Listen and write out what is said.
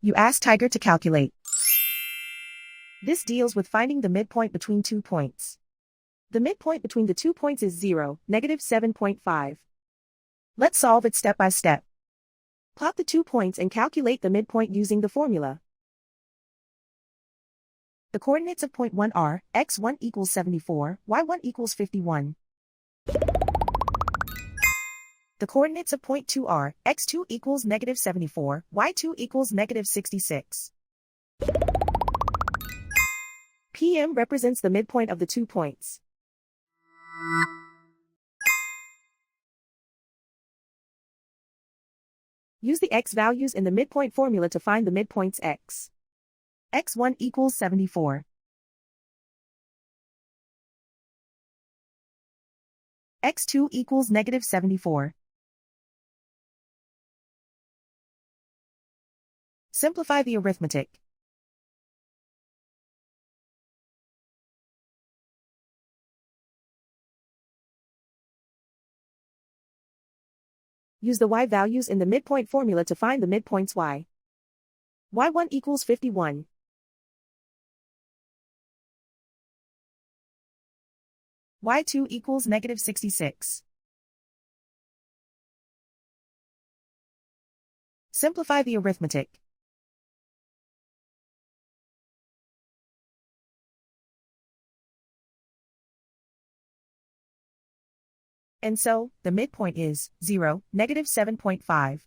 You ask Tiger to calculate. This deals with finding the midpoint between 2 points. The midpoint between the 2 points is 0, -7.5. Let's solve it step by step. Plot the 2 points and calculate the midpoint using the formula. The coordinates of point 1 are x1 equals 74, y1 equals 51. The coordinates of point 2 are x2 equals -74, y2 equals -66. PM represents the midpoint of the 2 points. Use the x values in the midpoint formula to find the midpoints x. x1 equals 74. x2 equals -74. Simplify the arithmetic. Use the y values in the midpoint formula to find the midpoints y. y1 equals 51. y2 equals -66. Simplify the arithmetic. And so, the midpoint is 0, -7.5.